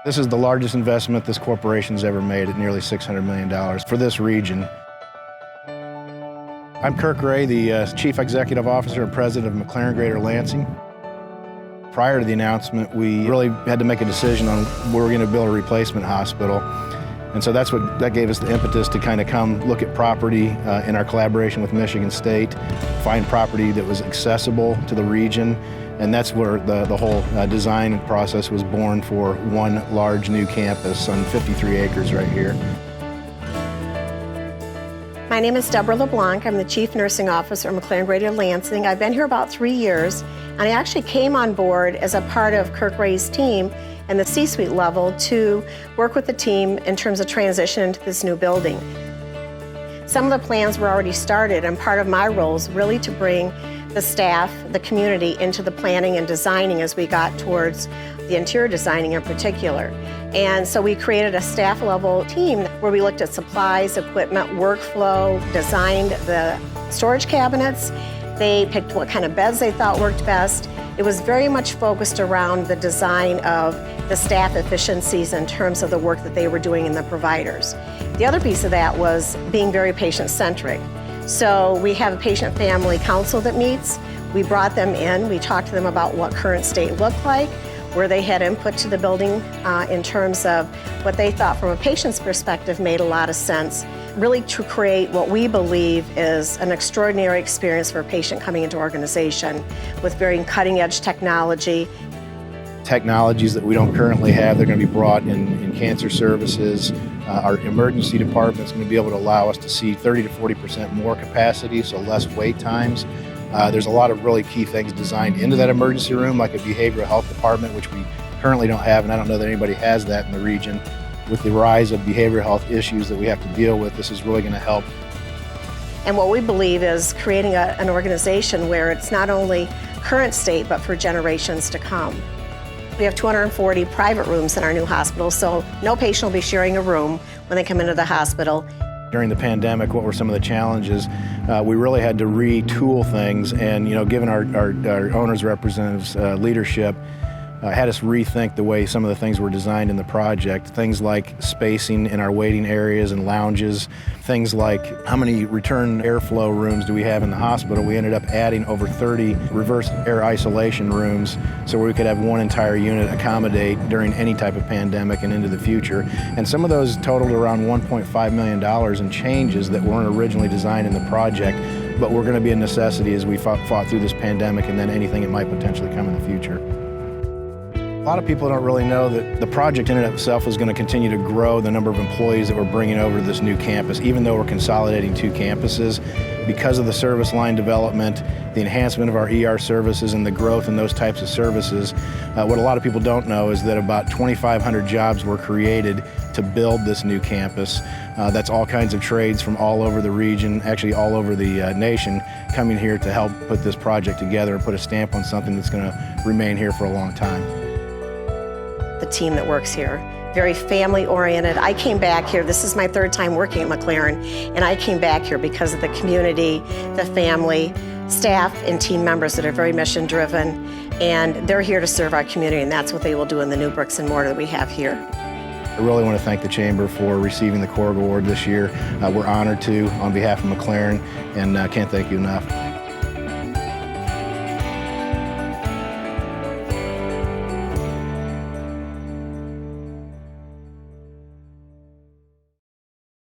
This is the largest investment this corporation's ever made at nearly $600 million for this region. I'm Kirk Ray, the Chief Executive Officer and President of McLaren Greater Lansing. Prior to the announcement, we really had to make a decision on where we're going to build a replacement hospital. And so that gave us the impetus to kind of come look at property in our collaboration with Michigan State, find property that was accessible to the region, and that's where the whole design process was born for one large new campus on 53 acres right here. My name is Deborah LeBlanc. I'm the Chief Nursing Officer at McLaren Greater Lansing. I've been here about 3 years, and I actually came on board as a part of Kirk Ray's team and the C-suite level to work with the team in terms of transition into this new building. Some of the plans were already started, and part of my role is really to bring the staff, the community, into the planning and designing as we got towards the interior designing in particular. And so we created a staff level team where we looked at supplies, equipment, workflow, designed the storage cabinets. They picked what kind of beds they thought worked best. It was very much focused around the design of the staff efficiencies in terms of the work that they were doing in the providers. The other piece of that was being very patient-centric. So we have a patient family council that meets. We brought them in, we talked to them about what current state looked like, where they had input to the building in terms of what they thought from a patient's perspective made a lot of sense, really to create what we believe is an extraordinary experience for a patient coming into organization with very cutting-edge technology. Technologies that we don't currently have, they're going to be brought in cancer services. Our emergency department is going to be able to allow us to see 30 to 40% more capacity, so less wait times. There's a lot of really key things designed into that emergency room, like a behavioral health department, which we currently don't have, and I don't know that anybody has that in the region. With the rise of behavioral health issues that we have to deal with, this is really going to help. And what we believe is creating an organization where it's not only current state, but for generations to come. We have 240 private rooms in our new hospital, so no patient will be sharing a room when they come into the hospital. During the pandemic, what were some of the challenges? We really had to retool things, and given our owners' representatives' leadership, had us rethink the way some of the things were designed in the project. Things like spacing in our waiting areas and lounges, things like how many return airflow rooms do we have in the hospital. We ended up adding over 30 reverse air isolation rooms so we could have one entire unit accommodate during any type of pandemic and into the future. And some of those totaled around $1.5 million in changes that weren't originally designed in the project, but were going to be a necessity as we fought through this pandemic and then anything that might potentially come in the future. A lot of people don't really know that the project in and of itself is going to continue to grow the number of employees that we're bringing over to this new campus, even though we're consolidating two campuses. Because of the service line development, the enhancement of our ER services, and the growth in those types of services, what a lot of people don't know is that about 2,500 jobs were created to build this new campus. That's all kinds of trades from all over the region, actually all over the nation, coming here to help put this project together and put a stamp on something that's going to remain here for a long time. The team that works here, very family-oriented. I came back here, this is my third time working at McLaren, and I came back here because of the community, the family, staff, and team members that are very mission-driven, and they're here to serve our community, and that's what they will do in the new bricks and mortar that we have here. I really want to thank the Chamber for receiving the Korg Award this year. We're honored to on behalf of McLaren, and can't thank you enough.